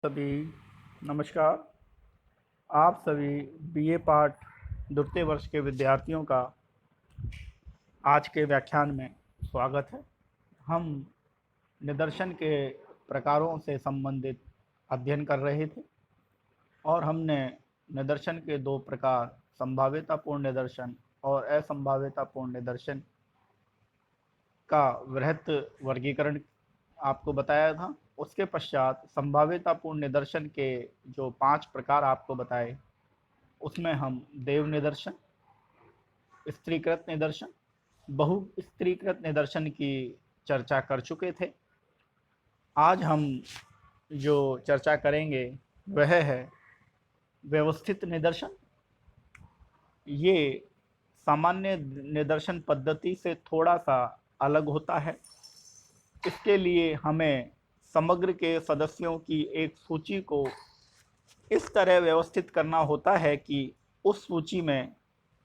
सभी नमस्कार। आप सभी बीए पार्ट द्वितीय वर्ष के विद्यार्थियों का आज के व्याख्यान में स्वागत है। हम निदर्शन के प्रकारों से संबंधित अध्ययन कर रहे थे और हमने निदर्शन के दो प्रकार संभाव्यतापूर्ण निदर्शन और असंभाव्यतापूर्ण निदर्शन का वृहत वर्गीकरण आपको बताया था। उसके पश्चात संभाव्यतापूर्ण निदर्शन के जो 5 प्रकार आपको बताए, उसमें हम देव निदर्शन, स्त्रीकृत निदर्शन, बहु स्त्रीकृत निदर्शन की चर्चा कर चुके थे। आज हम जो चर्चा करेंगे वह है व्यवस्थित निदर्शन। ये सामान्य निदर्शन पद्धति से थोड़ा सा अलग होता है। इसके लिए हमें समग्र के सदस्यों की एक सूची को इस तरह व्यवस्थित करना होता है कि उस सूची में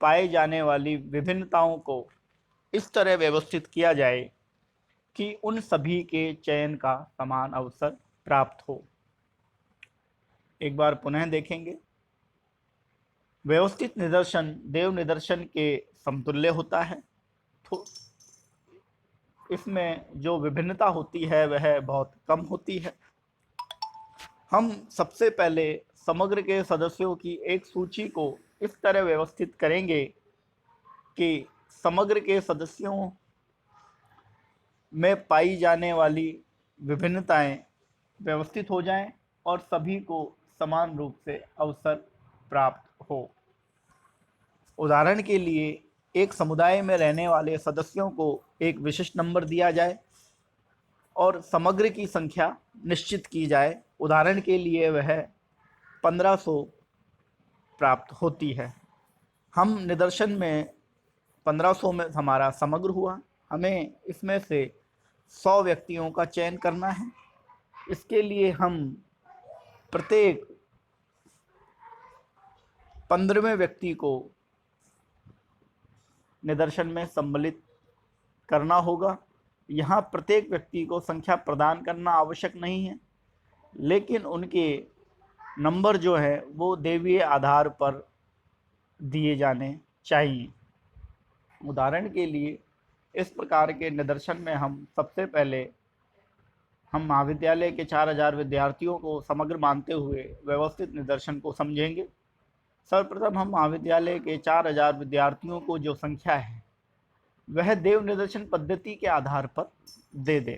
पाए जाने वाली विभिन्नताओं को इस तरह व्यवस्थित किया जाए कि उन सभी के चयन का समान अवसर प्राप्त हो। एक बार पुनः देखेंगे। व्यवस्थित निदर्शन देव निदर्शन के समतुल्य होता है। तो इसमें जो विभिन्नता होती है वह बहुत कम होती है। हम सबसे पहले समग्र के सदस्यों की एक सूची को इस तरह व्यवस्थित करेंगे कि समग्र के सदस्यों में पाई जाने वाली विभिन्नताएं व्यवस्थित हो जाएं और सभी को समान रूप से अवसर प्राप्त हो। उदाहरण के लिए एक समुदाय में रहने वाले सदस्यों को एक विशिष्ट नंबर दिया जाए और समग्र की संख्या निश्चित की जाए। उदाहरण के लिए वह 1500 प्राप्त होती है। हम निदर्शन में 1500 में हमारा समग्र हुआ। हमें इसमें से 100 व्यक्तियों का चयन करना है। इसके लिए हम प्रत्येक 15वें व्यक्ति को निदर्शन में सम्मिलित करना होगा। यहाँ प्रत्येक व्यक्ति को संख्या प्रदान करना आवश्यक नहीं है, लेकिन उनके नंबर जो है वो दैवीय आधार पर दिए जाने चाहिए। उदाहरण के लिए इस प्रकार के निदर्शन में हम सबसे पहले हम महाविद्यालय के 4000 विद्यार्थियों को समग्र मानते हुए व्यवस्थित निदर्शन को समझेंगे। सर्वप्रथम हम महाविद्यालय के 4000 विद्यार्थियों को जो संख्या है वह देव निदर्शन पद्धति के आधार पर दे दें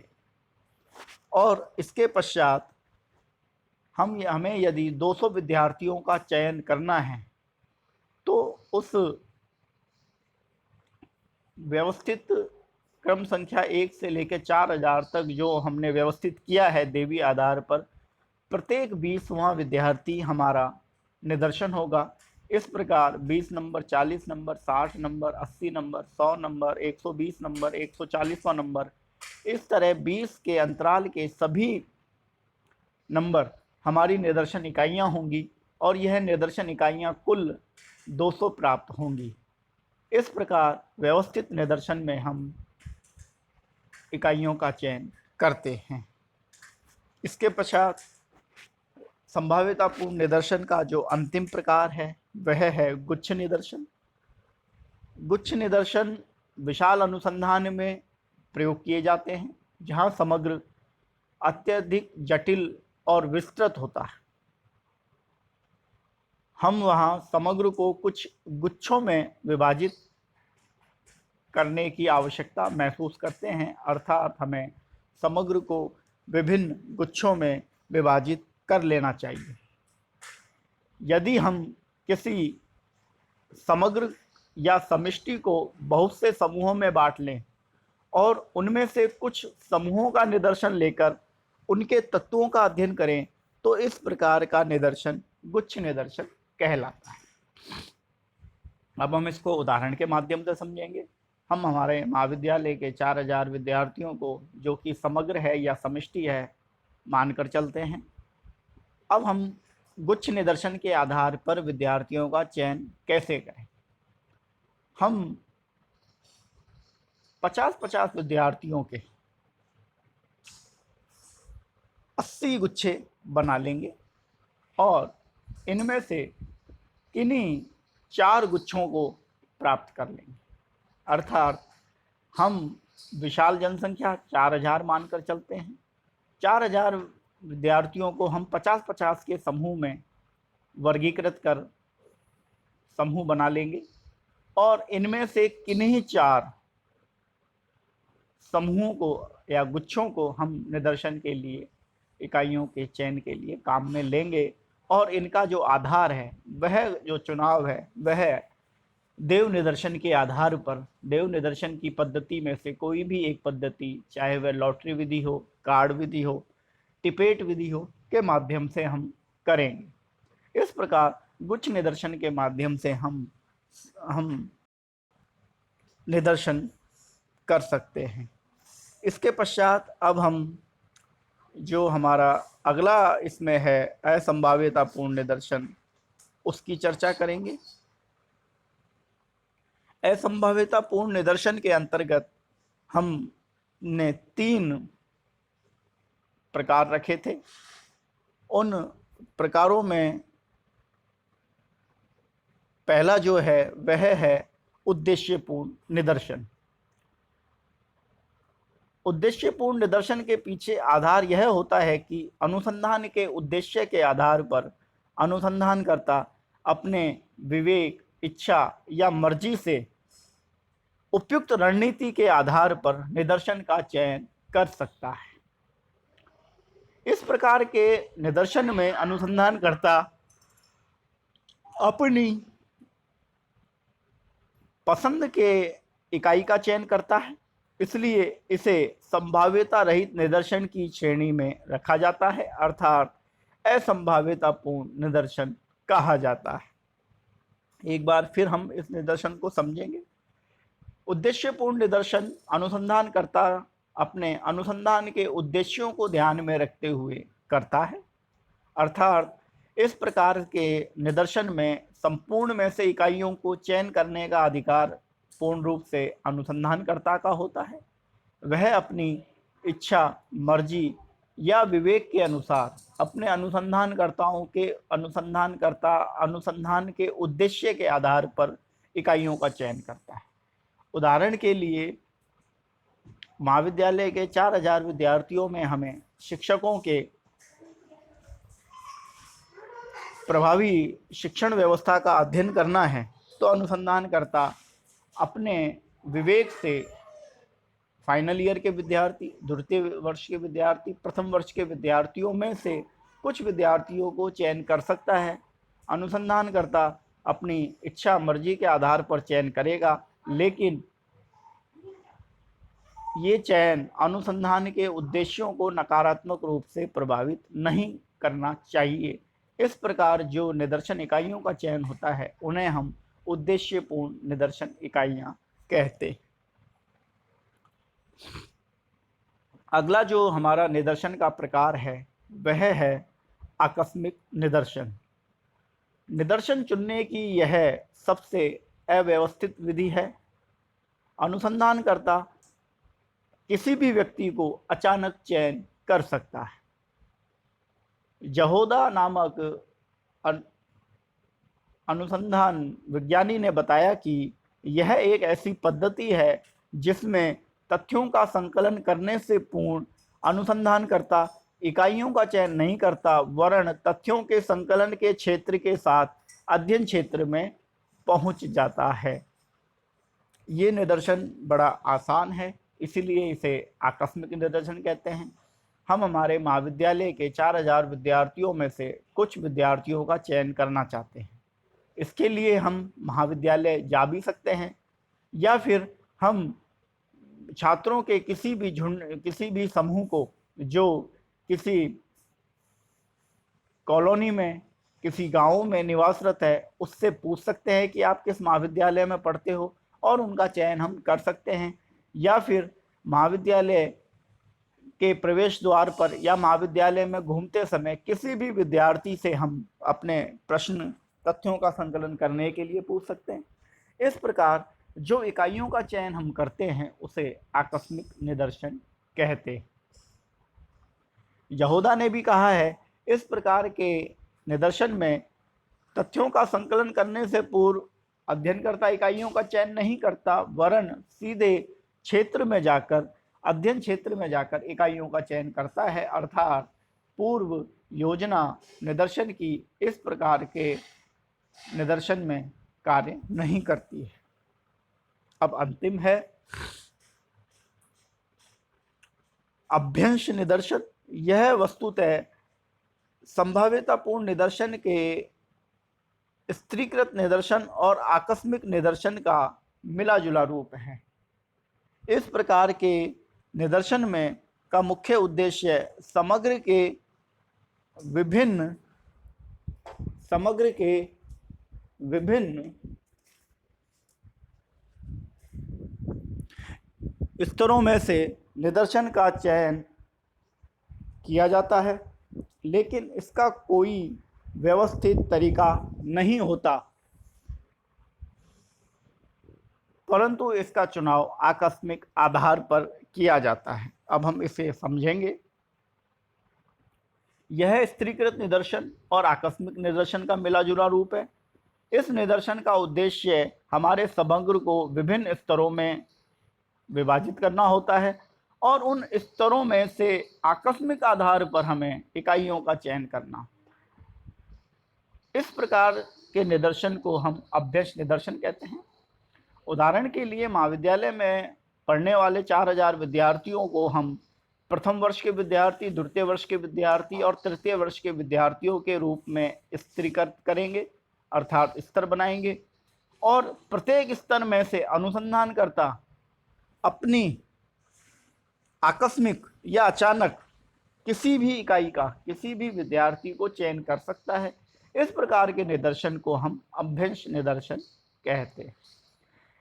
और इसके पश्चात हमें यदि 200 विद्यार्थियों का चयन करना है तो उस व्यवस्थित क्रम संख्या 1 से लेकर 4000 तक जो हमने व्यवस्थित किया है देवी आधार पर, प्रत्येक 20वां विद्यार्थी हमारा निदर्शन होगा। इस प्रकार 20 number, 40 number, 60 number, 80 number, 100 number, 120 number, 140वां नंबर, इस तरह 20 के अंतराल के सभी नंबर हमारी निदर्शन इकाइयाँ होंगी और यह निदर्शन इकाइयाँ कुल 200 प्राप्त होंगी। इस प्रकार व्यवस्थित निदर्शन में हम इकाइयों का चयन करते हैं। इसके पश्चात संभाव्यतापूर्ण निदर्शन का जो अंतिम प्रकार है वह है गुच्छ निदर्शन। गुच्छ निदर्शन विशाल अनुसंधान में प्रयोग किए जाते हैं, जहां समग्र अत्यधिक जटिल और विस्तृत होता है। हम वहां समग्र को कुछ गुच्छों में विभाजित करने की आवश्यकता महसूस करते हैं, अर्थात हमें समग्र को विभिन्न गुच्छों में विभाजित कर लेना चाहिए। यदि हम किसी समग्र या समष्टि को बहुत से समूहों में बांट लें और उनमें से कुछ समूहों का निदर्शन लेकर उनके तत्वों का अध्ययन करें तो इस प्रकार का निदर्शन गुच्छ निदर्शन कहलाता है। अब हम इसको उदाहरण के माध्यम से समझेंगे। हम हमारे महाविद्यालय के 4000 विद्यार्थियों को, जो कि समग्र है या समष्टि है, मानकर चलते हैं। अब हम गुच्छ निदर्शन के आधार पर विद्यार्थियों का चयन कैसे करें। हम 50-50 विद्यार्थियों के 80 गुच्छे बना लेंगे और इनमें से किन्हीं 4 गुच्छों को प्राप्त कर लेंगे। अर्थात हम विशाल जनसंख्या 4000 मानकर चलते हैं। 4000 विद्यार्थियों को हम 50-50 के समूह में वर्गीकृत कर समूह बना लेंगे और इनमें से किन्हीं 4 समूहों को या गुच्छों को हम निदर्शन के लिए, इकाइयों के चयन के लिए काम में लेंगे और इनका जो आधार है, वह जो चुनाव है, वह देव निदर्शन के आधार पर, देव निदर्शन की पद्धति में से कोई भी एक पद्धति, चाहे वह लॉटरी विधि हो, कार्ड विधि हो, टिपेट विधि हो, के माध्यम से हम करेंगे। इस प्रकार गुच्छ निदर्शन के माध्यम से हम निदर्शन कर सकते हैं। इसके पश्चात अब हम जो हमारा अगला इसमें है असंभाव्यतापूर्ण निदर्शन, उसकी चर्चा करेंगे। असंभाव्यतापूर्ण निदर्शन के अंतर्गत हमने 3 प्रकार रखे थे। उन प्रकारों में पहला जो है वह है उद्देश्यपूर्ण निदर्शन। उद्देश्यपूर्ण निदर्शन के पीछे आधार यह होता है कि अनुसंधान के उद्देश्य के आधार पर अनुसंधानकर्ता अपने विवेक, इच्छा या मर्जी से उपयुक्त रणनीति के आधार पर निदर्शन का चयन कर सकता है। इस प्रकार के निदर्शन में अनुसंधानकर्ता अपनी पसंद के इकाई का चयन करता है, इसलिए इसे संभाव्यता रहित निदर्शन की श्रेणी में रखा जाता है, अर्थात असंभाव्यतापूर्ण निदर्शन कहा जाता है। एक बार फिर हम इस निदर्शन को समझेंगे। उद्देश्यपूर्ण निदर्शन अनुसंधानकर्ता अपने अनुसंधान के उद्देश्यों को ध्यान में रखते हुए करता है, अर्थात इस प्रकार के निदर्शन में संपूर्ण में से इकाइयों को चयन करने का अधिकार पूर्ण रूप से अनुसंधानकर्ता का होता है। वह अपनी इच्छा, मर्जी या विवेक के अनुसार अपने अनुसंधान के उद्देश्य के आधार पर इकाइयों का चयन करता है। उदाहरण के लिए महाविद्यालय के 4000 विद्यार्थियों में हमें शिक्षकों के प्रभावी शिक्षण व्यवस्था का अध्ययन करना है, तो अनुसंधानकर्ता अपने विवेक से फाइनल ईयर के विद्यार्थी, द्वितीय वर्ष के विद्यार्थी, प्रथम वर्ष के विद्यार्थियों में से कुछ विद्यार्थियों को चयन कर सकता है। अनुसंधानकर्ता अपनी इच्छा, मर्जी के आधार पर चयन करेगा, लेकिन ये चयन अनुसंधान के उद्देश्यों को नकारात्मक रूप से प्रभावित नहीं करना चाहिए। इस प्रकार जो निदर्शन इकाइयों का चयन होता है, उन्हें हम उद्देश्यपूर्ण निदर्शन इकाइयां कहते हैं। अगला जो हमारा निदर्शन का प्रकार है वह है आकस्मिक निदर्शन। निदर्शन चुनने की यह सबसे अव्यवस्थित विधि है। अनुसंधानकर्ता किसी भी व्यक्ति को अचानक चयन कर सकता है। यहूदा नामक अनुसंधान विज्ञानी ने बताया कि यह एक ऐसी पद्धति है जिसमें तथ्यों का संकलन करने से पूर्ण अनुसंधानकर्ता इकाइयों का चयन नहीं करता, वरन तथ्यों के संकलन के क्षेत्र के साथ अध्ययन क्षेत्र में पहुंच जाता है। ये निदर्शन बड़ा आसान है, इसीलिए इसे आकस्मिक निदर्शन कहते हैं। हम हमारे महाविद्यालय के 4000 विद्यार्थियों में से कुछ विद्यार्थियों का चयन करना चाहते हैं। इसके लिए हम महाविद्यालय जा भी सकते हैं, या फिर हम छात्रों के किसी भी समूह को जो किसी कॉलोनी में, किसी गांव में निवासरत है, उससे पूछ सकते हैं कि आप किस महाविद्यालय में पढ़ते हो, और उनका चयन हम कर सकते हैं। या फिर महाविद्यालय के प्रवेश द्वार पर या महाविद्यालय में घूमते समय किसी भी विद्यार्थी से हम अपने प्रश्न, तथ्यों का संकलन करने के लिए पूछ सकते हैं। इस प्रकार जो इकाइयों का चयन हम करते हैं उसे आकस्मिक निदर्शन कहते हैं। यहूदा ने भी कहा है इस प्रकार के निदर्शन में तथ्यों का संकलन करने से पूर्व अध्ययनकर्ता इकाइयों का चयन नहीं करता, वरन सीधे क्षेत्र में जाकर, अध्ययन क्षेत्र में जाकर इकाइयों का चयन करता है, अर्थात पूर्व योजना निदर्शन की इस प्रकार के निदर्शन में कार्य नहीं करती है। अब अंतिम है अभ्यंश निदर्शन। यह वस्तुतः संभाव्यतापूर्ण निदर्शन के स्त्रीकृत निदर्शन और आकस्मिक निदर्शन का मिला जुला रूप है। इस प्रकार के निदर्शन में का मुख्य उद्देश्य समग्र के विभिन्न स्तरों में से निदर्शन का चयन किया जाता है, लेकिन इसका कोई व्यवस्थित तरीका नहीं होता, परंतु इसका चुनाव आकस्मिक आधार पर किया जाता है। अब हम इसे समझेंगे। यह स्त्रीकृत निदर्शन और आकस्मिक निदर्शन का मिला जुला रूप है। इस निदर्शन का उद्देश्य हमारे समग्र को विभिन्न स्तरों में विभाजित करना होता है और उन स्तरों में से आकस्मिक आधार पर हमें इकाइयों का चयन करना। इस प्रकार के निदर्शन को हम अभ्यंश निदर्शन कहते हैं। उदाहरण के लिए महाविद्यालय में पढ़ने वाले 4000 विद्यार्थियों को हम प्रथम वर्ष के विद्यार्थी, द्वितीय वर्ष के विद्यार्थी और तृतीय वर्ष के विद्यार्थियों के रूप में स्तरीकृत करेंगे, अर्थात स्तर बनाएंगे, और प्रत्येक स्तर में से अनुसंधानकर्ता अपनी आकस्मिक या अचानक किसी भी इकाई का किसी भी विद्यार्थी को चयन कर सकता है। इस प्रकार के निदर्शन को हम अभ्यंश निदर्शन कहते हैं।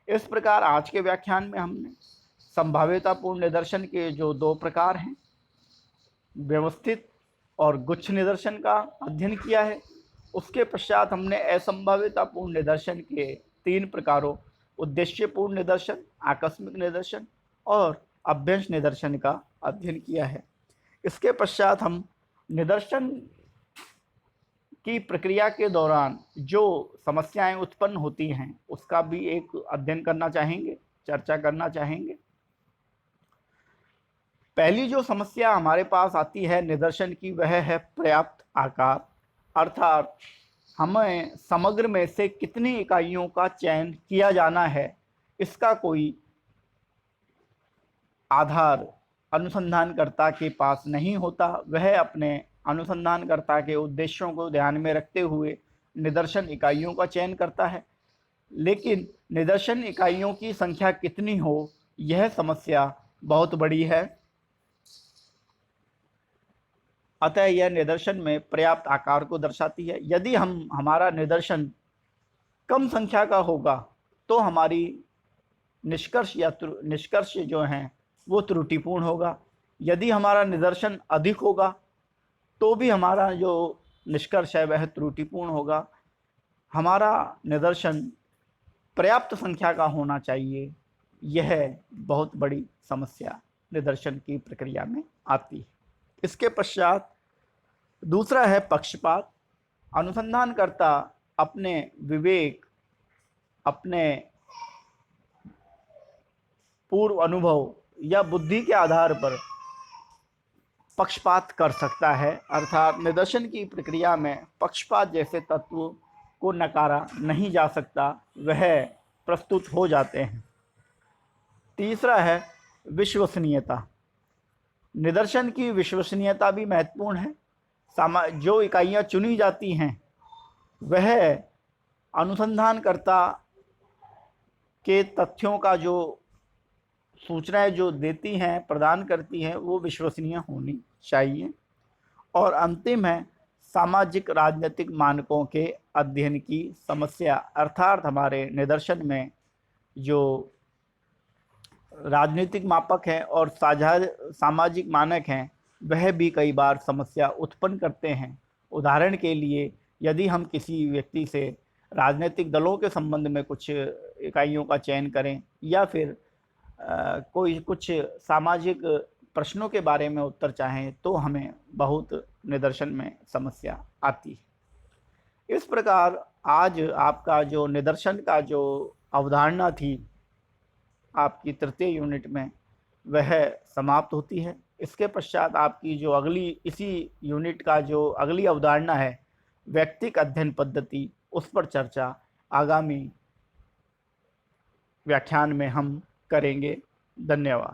इस प्रकार आज के व्याख्यान में हमने संभाव्यतापूर्ण निदर्शन के जो 2 प्रकार हैं, व्यवस्थित और गुच्छ निदर्शन का अध्ययन किया है। उसके पश्चात हमने असंभाव्यतापूर्ण निदर्शन के 3 प्रकारों, उद्देश्यपूर्ण निदर्शन, आकस्मिक निदर्शन और अभ्यंश निदर्शन का अध्ययन किया है। इसके पश्चात हम निदर्शन की प्रक्रिया के दौरान जो समस्याएं उत्पन्न होती हैं उसका भी एक अध्ययन करना चाहेंगे, चर्चा करना चाहेंगे। पहली जो समस्या हमारे पास आती है निदर्शन की, वह है पर्याप्त आकार, अर्थात हमें समग्र में से कितनी इकाइयों का चयन किया जाना है, इसका कोई आधार अनुसंधानकर्ता के पास नहीं होता। वह अपने अनुसंधानकर्ता के उद्देश्यों को ध्यान में रखते हुए निदर्शन इकाइयों का चयन करता है, लेकिन निदर्शन इकाइयों की संख्या कितनी हो, यह समस्या बहुत बड़ी है। अतः यह निदर्शन में पर्याप्त आकार को दर्शाती है। यदि हमारा निदर्शन कम संख्या का होगा तो हमारी निष्कर्ष जो हैं वो त्रुटिपूर्ण होगा। यदि हमारा निदर्शन अधिक होगा तो भी हमारा जो निष्कर्ष है वह त्रुटिपूर्ण होगा। हमारा निदर्शन पर्याप्त संख्या का होना चाहिए। यह बहुत बड़ी समस्या निदर्शन की प्रक्रिया में आती है। इसके पश्चात दूसरा है पक्षपात। अनुसंधानकर्ता अपने विवेक, अपने पूर्व अनुभव या बुद्धि के आधार पर पक्षपात कर सकता है, अर्थात निदर्शन की प्रक्रिया में पक्षपात जैसे तत्व को नकारा नहीं जा सकता, वह प्रस्तुत हो जाते हैं। तीसरा है विश्वसनीयता। निदर्शन की विश्वसनीयता भी महत्वपूर्ण है। जो इकाइयाँ चुनी जाती हैं वह अनुसंधानकर्ता के तथ्यों का जो सूचनाएं जो देती हैं, प्रदान करती हैं, वो विश्वसनीय होनी चाहिए। और अंतिम है सामाजिक राजनीतिक मानकों के अध्ययन की समस्या, अर्थात हमारे निदर्शन में जो राजनीतिक मापक हैं और सामाजिक मानक हैं वह भी कई बार समस्या उत्पन्न करते हैं। उदाहरण के लिए यदि हम किसी व्यक्ति से राजनीतिक दलों के संबंध में कुछ इकाइयों का चयन करें या फिर कुछ सामाजिक प्रश्नों के बारे में उत्तर चाहें तो हमें बहुत निदर्शन में समस्या आती है। इस प्रकार आज आपका जो निदर्शन का जो अवधारणा थी आपकी तृतीय यूनिट में वह समाप्त होती है। इसके पश्चात आपकी जो अगली इसी यूनिट का जो अगली अवधारणा है व्यक्तिक अध्ययन पद्धति, उस पर चर्चा आगामी व्याख्यान में हम करेंगे। धन्यवाद।